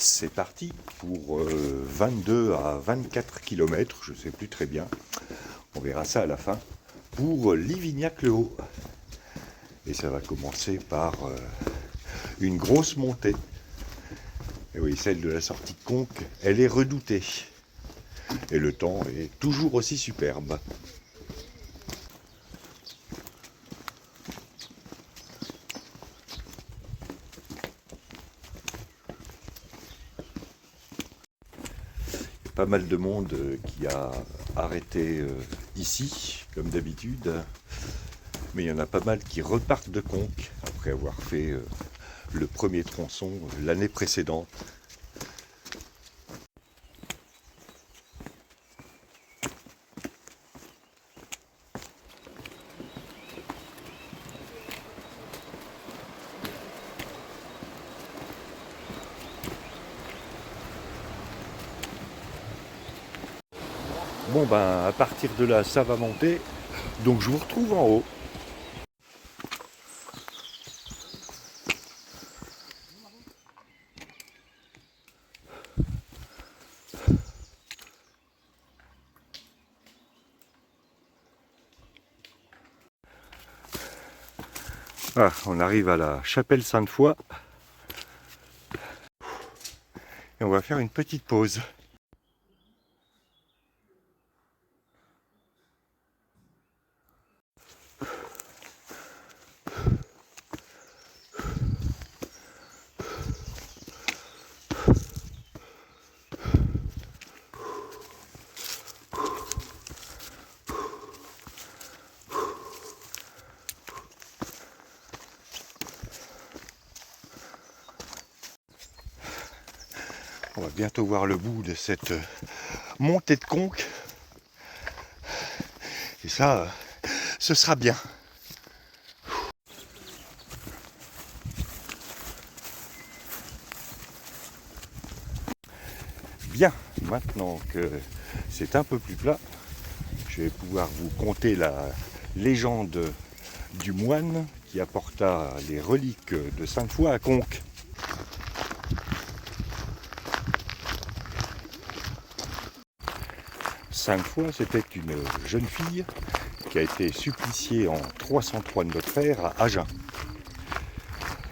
C'est parti pour 22 à 24 km, je ne sais plus très bien. On verra ça à la fin. Pour Livignac-le-Haut. Et ça va commencer par une grosse montée. Et oui, celle de la sortie de Conques, elle est redoutée. Et le temps est toujours aussi superbe. Pas mal de monde qui a arrêté ici, comme d'habitude. Mais il y en a pas mal qui repartent de Conques, après avoir fait le premier tronçon l'année précédente. Bon ben, à partir de là, ça va monter. Donc je vous retrouve en haut. Ah, on arrive à la chapelle Sainte-Foy. Et on va faire une petite pause. On va bientôt voir le bout de cette montée de Conques. Et ça, ce sera bien. Bien, maintenant que c'est un peu plus plat, je vais pouvoir vous conter la légende du moine qui apporta les reliques de Sainte-Foy à Conques. Sainte-Foy, c'était une jeune fille qui a été suppliciée en 303 de notre ère à Agen.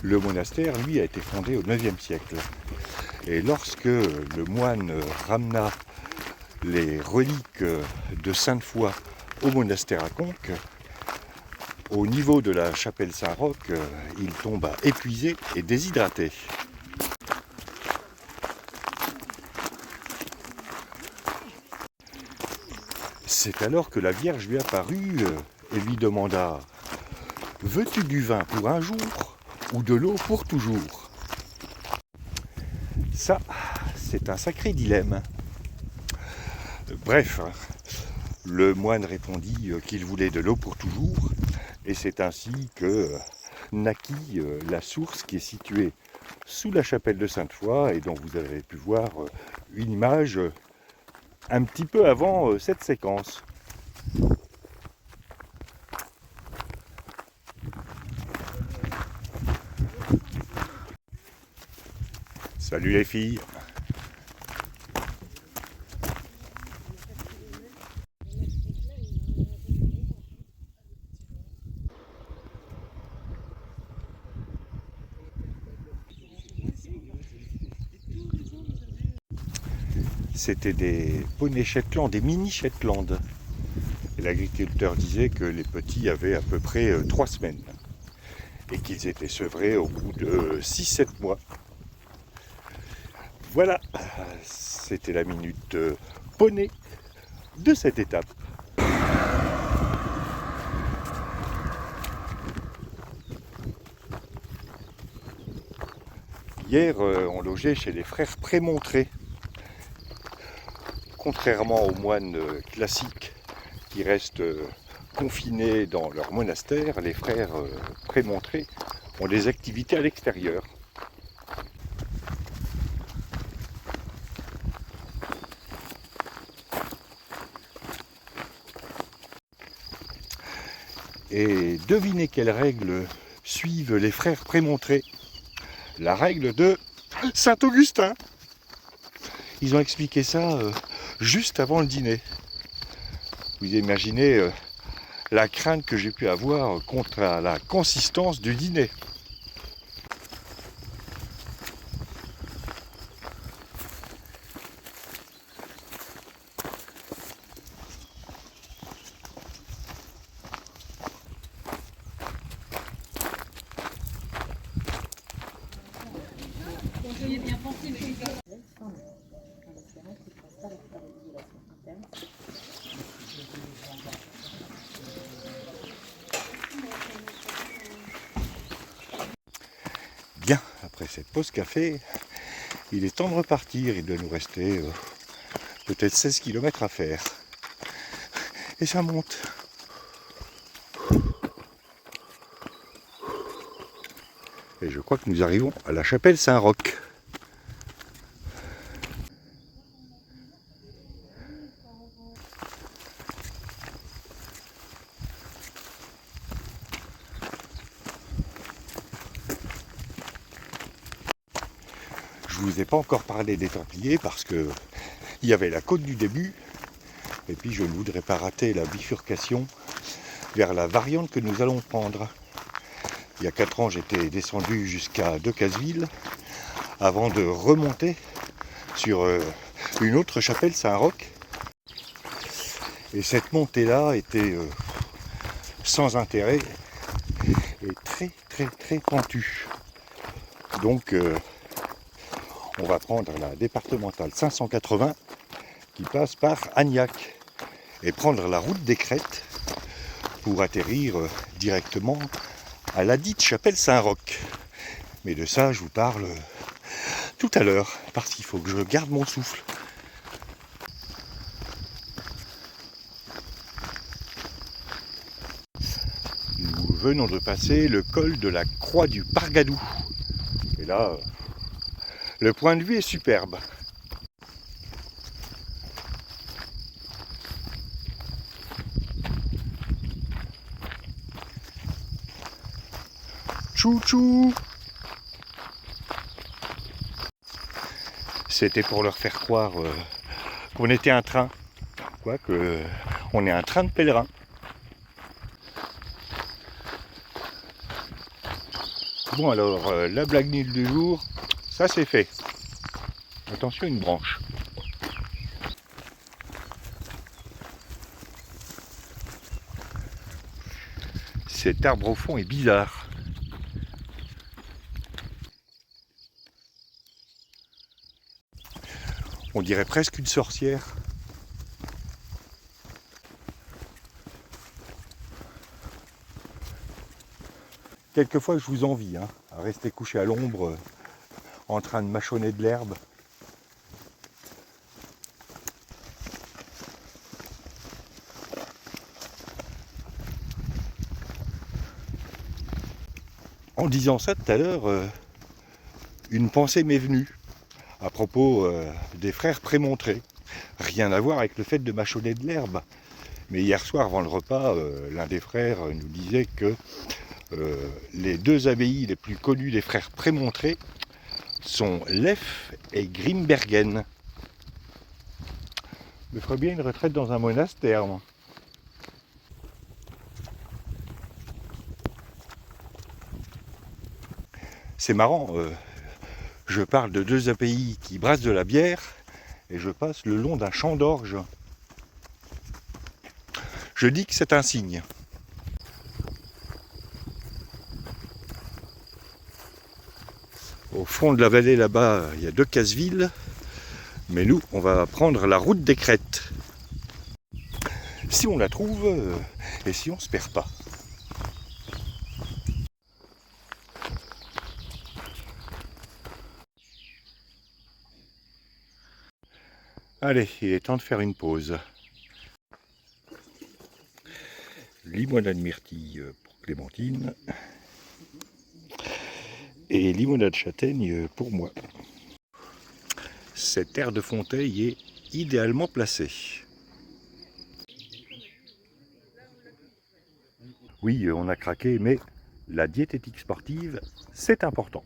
Le monastère, lui, a été fondé au IXe siècle. Et lorsque le moine ramena les reliques de Sainte-Foy au monastère à Conques, au niveau de la chapelle Saint-Roch, il tomba épuisé et déshydraté. C'est alors que la Vierge lui apparut et lui demanda « Veux-tu du vin pour un jour ou de l'eau pour toujours ?» Ça, c'est un sacré dilemme. Bref, le moine répondit qu'il voulait de l'eau pour toujours, et c'est ainsi que naquit la source qui est située sous la chapelle de Sainte-Foy et dont vous avez pu voir une image un petit peu avant cette séquence. Salut les filles! C'était des poneys Shetland, des mini Shetland. Et l'agriculteur disait que les petits avaient à peu près 3 semaines et qu'ils étaient sevrés au bout de 6-7 mois. Voilà, c'était la minute poney de cette étape. Hier, on logeait chez les frères Prémontré. Contrairement aux moines classiques qui restent confinés dans leur monastère, les frères Prémontré ont des activités à l'extérieur. Et devinez quelle règle suivent les frères Prémontré? La règle de Saint-Augustin. Ils ont expliqué ça juste avant le dîner. Vous imaginez la crainte que j'ai pu avoir contre la consistance du dîner. Bien, après cette pause café, il est temps de repartir. Il doit nous rester peut-être 16 km à faire. Et ça monte. Et je crois que nous arrivons à la chapelle Saint-Roch. Je vous ai pas encore parlé des Templiers parce que il y avait la côte du début et puis je ne voudrais pas rater la bifurcation vers la variante que nous allons prendre. Il y a 4 ans, j'étais descendu jusqu'à Decazeville avant de remonter sur une autre chapelle Saint-Roch. Et cette montée-là était sans intérêt et très pentue. Donc on va prendre la départementale 580 qui passe par Agnac et prendre la route des Crêtes pour atterrir directement à la dite chapelle Saint-Roch. Mais de ça, je vous parle tout à l'heure, parce qu'il faut que je garde mon souffle. Nous venons de passer le col de la Croix du Pargadou. Et là, le point de vue est superbe. Chouchou! C'était pour leur faire croire qu'on était un train. Quoique, on est un train de pèlerins. Bon alors, la blague nulle du jour, ça c'est fait. Attention, une branche. Cet arbre au fond est bizarre. On dirait presque une sorcière. Quelquefois je vous envie, à rester couché à l'ombre en train de mâchonner de l'herbe. En disant ça tout à l'heure, une pensée m'est venue à propos des frères Prémontré. Rien à voir avec le fait de mâchonner de l'herbe. Mais hier soir, avant le repas, l'un des frères nous disait que les 2 abbayes les plus connues des frères Prémontré sont Leffe et Grimbergen. Je me ferais bien une retraite dans un monastère, moi. C'est marrant, je parle de 2 abbayes qui brassent de la bière et je passe le long d'un champ d'orge. Je dis que c'est un signe. Au fond de la vallée là-bas, il y a Decazeville, mais nous, on va prendre la route des Crêtes. Si on la trouve, et si on se perd pas. Allez, il est temps de faire une pause. Limonade myrtille pour Clémentine. Et limonade châtaigne pour moi. Cette aire de Fonteille est idéalement placée. Oui, on a craqué, mais la diététique sportive, c'est important.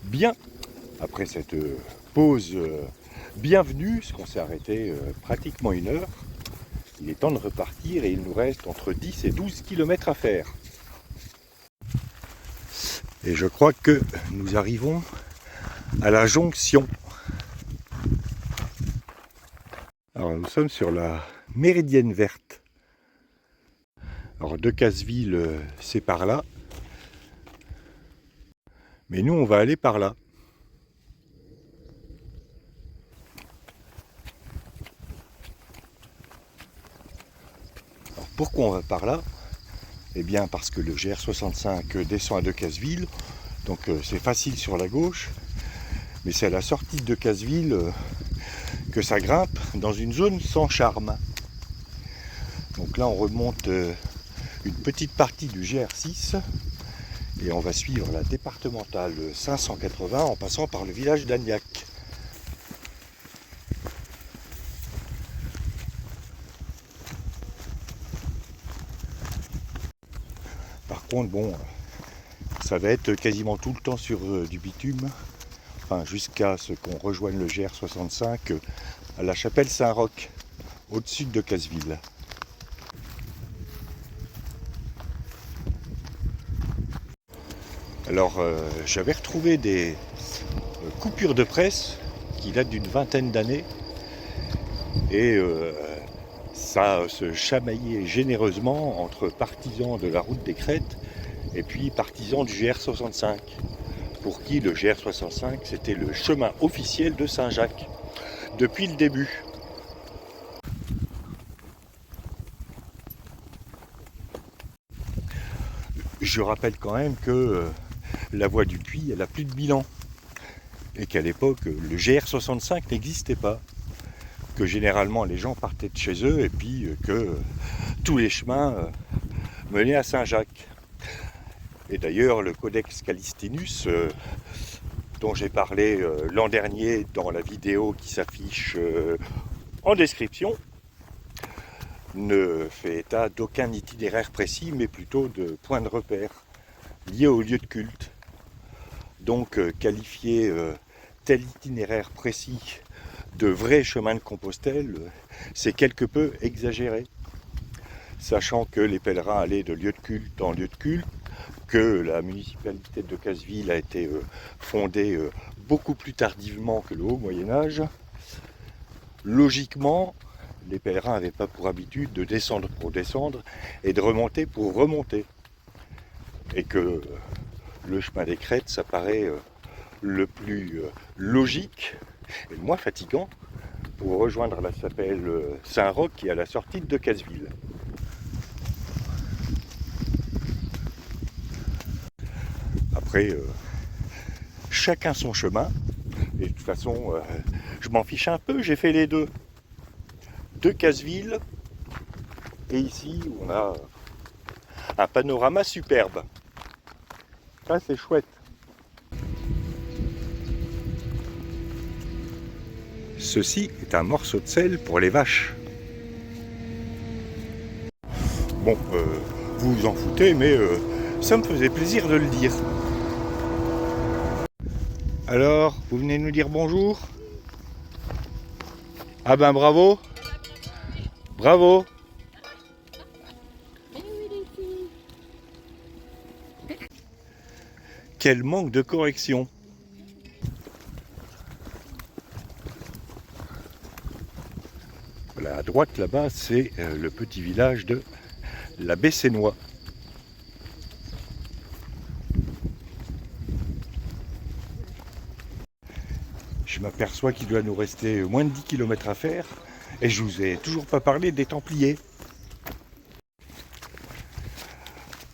Bien, après cette pause bienvenue, parce qu'on s'est arrêté pratiquement 1 heure, il est temps de repartir et il nous reste entre 10 et 12 km à faire. Et je crois que nous arrivons à la jonction. Alors nous sommes sur la Méridienne verte. Alors Decazeville, c'est par là. Mais nous, on va aller par là. Alors pourquoi on va par là? Eh bien parce que le GR65 descend à Decazeville, donc c'est facile sur la gauche, mais c'est à la sortie de Decazeville que ça grimpe dans une zone sans charme. Donc là on remonte une petite partie du GR6 et on va suivre la départementale 580 en passant par le village d'Agnac. Par contre, bon, ça va être quasiment tout le temps sur du bitume, enfin jusqu'à ce qu'on rejoigne le GR65 à la chapelle Saint-Roch, au-dessus de Decazeville. Alors, j'avais retrouvé des coupures de presse qui datent d'une vingtaine d'années et ça se chamaillait généreusement entre partisans de la route des Crêtes et puis partisans du GR65, pour qui le GR65 c'était le chemin officiel de Saint-Jacques depuis le début. Je rappelle quand même que la voie du Puy, elle a plus de 1000 ans et qu'à l'époque le GR65 n'existait pas, que généralement les gens partaient de chez eux et puis que tous les chemins menaient à Saint-Jacques. Et d'ailleurs le Codex Callistinus dont j'ai parlé l'an dernier dans la vidéo qui s'affiche en description ne fait état d'aucun itinéraire précis mais plutôt de points de repère liés au lieu de culte. Donc qualifier tel itinéraire précis de vrai chemin de Compostelle, c'est quelque peu exagéré, sachant que les pèlerins allaient de lieu de culte en lieu de culte, que la municipalité de Decazeville a été fondée beaucoup plus tardivement que le Haut Moyen-Âge. Logiquement, les pèlerins n'avaient pas pour habitude de descendre pour descendre et de remonter pour remonter. Et que le chemin des Crêtes, ça paraît le plus logique et le moins fatigant pour rejoindre la chapelle Saint-Roch qui est à la sortie de Decazeville. Après, chacun son chemin, et de toute façon, je m'en fiche un peu, j'ai fait les deux. Decazeville, et ici on a un panorama superbe. Ça c'est chouette. Ceci est un morceau de sel pour les vaches. Bon, vous vous en foutez, mais ça me faisait plaisir de le dire. Alors, vous venez nous dire bonjour? Ah ben bravo! Bravo! Quel manque de correction! Voilà, à droite là-bas, c'est le petit village de la Bessénois. Je m'aperçois qu'il doit nous rester moins de 10 km à faire et je vous ai toujours pas parlé des Templiers.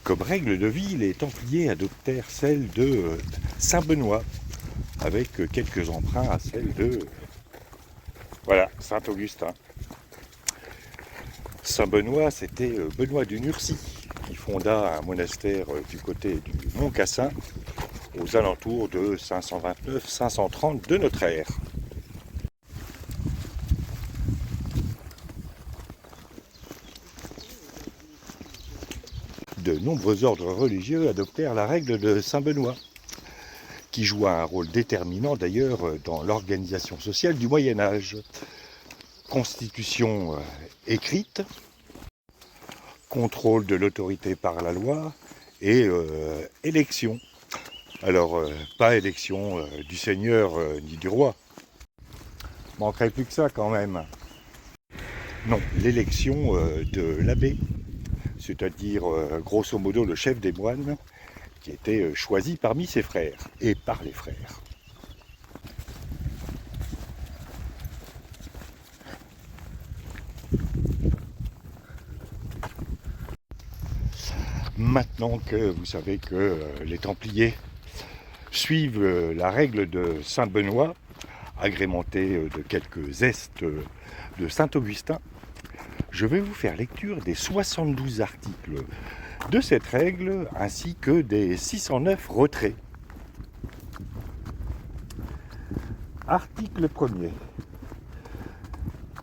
Comme règle de vie, les Templiers adoptèrent celle de Saint-Benoît, avec quelques emprunts à celle de voilà, Saint-Augustin. Saint-Benoît, c'était Benoît du Nursie, qui fonda un monastère du côté du Mont Cassin, aux alentours de 529-530 de notre ère. De nombreux ordres religieux adoptèrent la règle de Saint-Benoît, qui joua un rôle déterminant d'ailleurs dans l'organisation sociale du Moyen-Âge. Constitution écrite, contrôle de l'autorité par la loi et élection. Alors, pas élection du seigneur ni du roi. Manquerait plus que ça quand même. Non, l'élection de l'abbé, c'est-à-dire grosso modo le chef des moines, qui était choisi parmi ses frères et par les frères. Maintenant que vous savez que les Templiers suivent la règle de Saint-Benoît, agrémentée de quelques zestes de Saint-Augustin, je vais vous faire lecture des 72 articles de cette règle ainsi que des 609 retraits. Article 1er.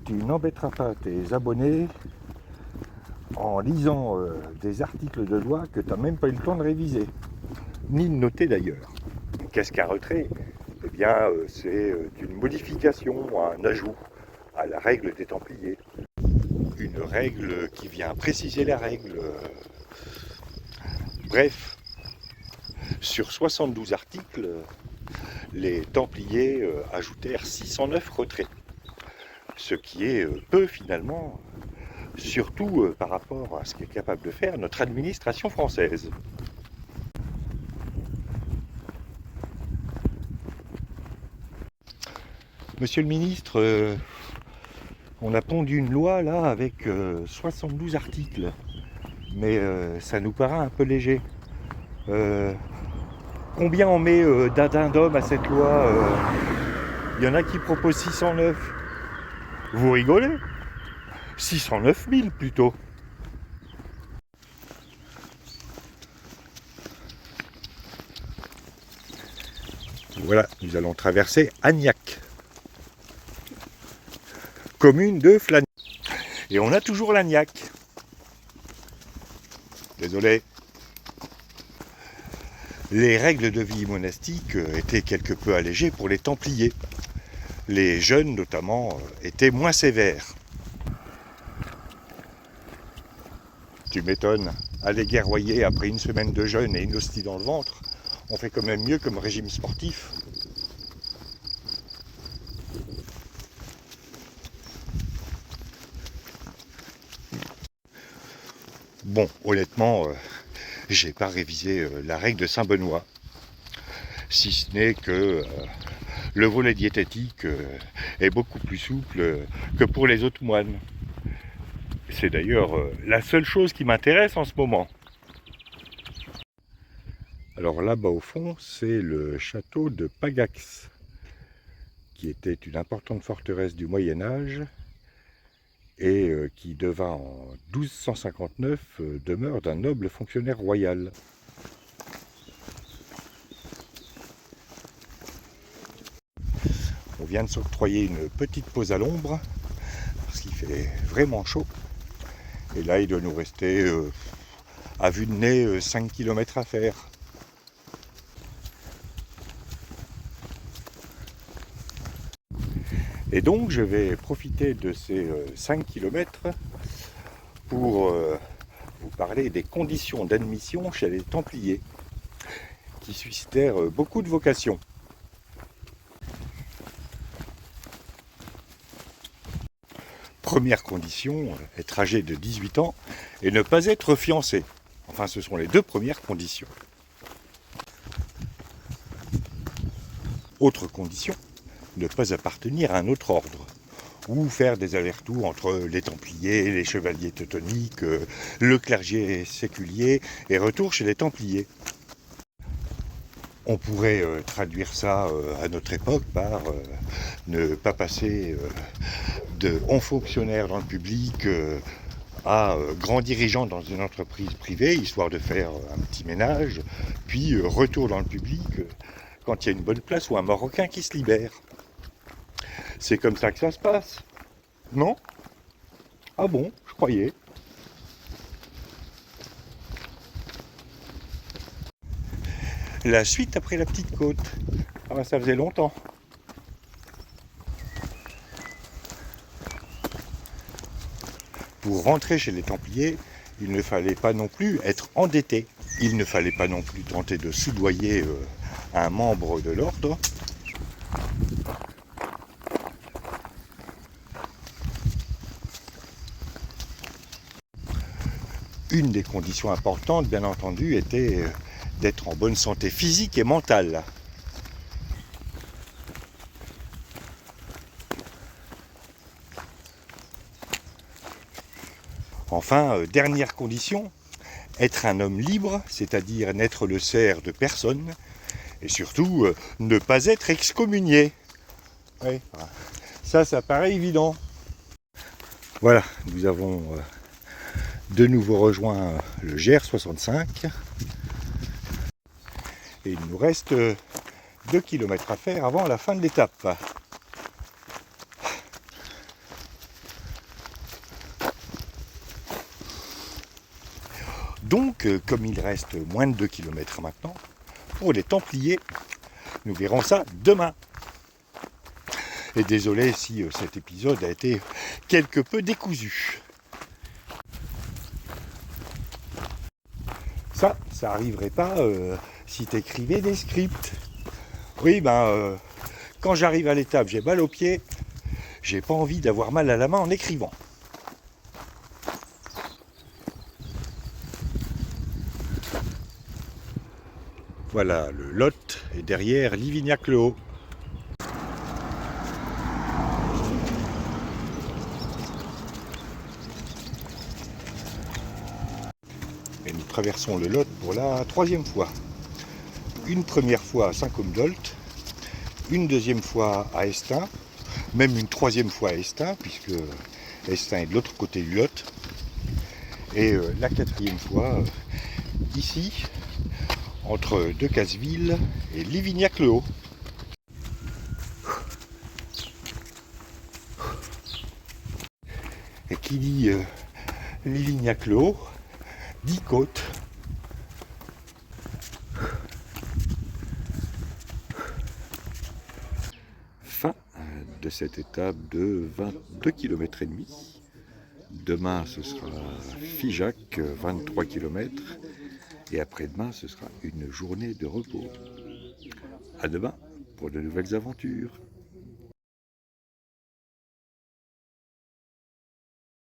Tu n'embêteras pas tes abonnés en lisant des articles de loi que tu n'as même pas eu le temps de réviser, ni de noter d'ailleurs. Qu'est-ce qu'un retrait? Eh bien, c'est une modification, un ajout à la règle des Templiers. Une règle qui vient préciser la règle. Bref, sur 72 articles, les Templiers ajoutèrent 609 retraits. Ce qui est peu finalement, surtout par rapport à ce qu'est capable de faire notre administration française. Monsieur le ministre, on a pondu une loi là avec 72 articles, mais ça nous paraît un peu léger. Combien on met d'addendum à cette loi? Il y en a qui proposent 609. Vous rigolez? 609 000 plutôt. Voilà, nous allons traverser Agnac, commune de Flagnac. Et on a toujours l'Agnac. Désolé. Les règles de vie monastique étaient quelque peu allégées pour les Templiers. Les jeunes, notamment, étaient moins sévères. Tu m'étonnes, aller guerroyer après une semaine de jeûne et une hostie dans le ventre, on fait quand même mieux comme régime sportif. Bon, honnêtement, j'ai pas révisé la règle de Saint-Benoît, si ce n'est que le volet diététique est beaucoup plus souple que pour les autres moines. C'est d'ailleurs la seule chose qui m'intéresse en ce moment. Alors là-bas au fond, c'est le château de Pagax, qui était une importante forteresse du Moyen-Âge et qui devint en 1259 demeure d'un noble fonctionnaire royal. On vient de s'octroyer une petite pause à l'ombre, parce qu'il fait vraiment chaud. Et là, il doit nous rester, à vue de nez, 5 km à faire. Et donc, je vais profiter de ces 5 km pour vous parler des conditions d'admission chez les Templiers, qui suscitèrent beaucoup de vocations. Première condition, être âgé de 18 ans et ne pas être fiancé. Enfin, ce sont les deux premières conditions. Autre condition, ne pas appartenir à un autre ordre, ou faire des allers-retours entre les Templiers, les chevaliers teutoniques, le clergé séculier, et retour chez les Templiers. On pourrait traduire ça à notre époque par ne pas passer de haut fonctionnaire dans le public à grand dirigeant dans une entreprise privée, histoire de faire un petit ménage, puis retour dans le public quand il y a une bonne place ou un Marocain qui se libère. C'est comme ça que ça se passe, non? Ah bon, je croyais. La suite après la petite côte. Ah, ça faisait longtemps. Pour rentrer chez les Templiers, il ne fallait pas non plus être endetté. Il ne fallait pas non plus tenter de soudoyer un membre de l'ordre. Une des conditions importantes, bien entendu, était d'être en bonne santé physique et mentale. Enfin, dernière condition, être un homme libre, c'est-à-dire n'être le serf de personne, et surtout ne pas être excommunié. Oui, ça paraît évident. Voilà, nous avons de nouveau rejoint le GR65. Et il nous reste 2 km à faire avant la fin de l'étape. Donc, comme il reste moins de 2 km maintenant, pour les Templiers, nous verrons ça demain. Et désolé si cet épisode a été quelque peu décousu. Ça arriverait pas si tu écrivais des scripts. Oui, quand j'arrive à l'étape, j'ai mal aux pieds, j'ai pas envie d'avoir mal à la main en écrivant. Voilà, le Lot est derrière Livignac-le-Haut. Et nous traversons le Lot pour la 3e fois. Une première fois à Saint-Côme-d'Olt, une deuxième fois à Estaing, même une 3e fois à Estaing, puisque Estaing est de l'autre côté du Lot. Et la 4e fois ici, entre Decazeville et Livignac-le-Haut. Et qui dit Livignac-le-Haut, dit côte. Fin de cette étape de 22 km et demi. Demain ce sera Figeac, 23 km. Et après-demain ce sera une journée de repos. À demain pour de nouvelles aventures.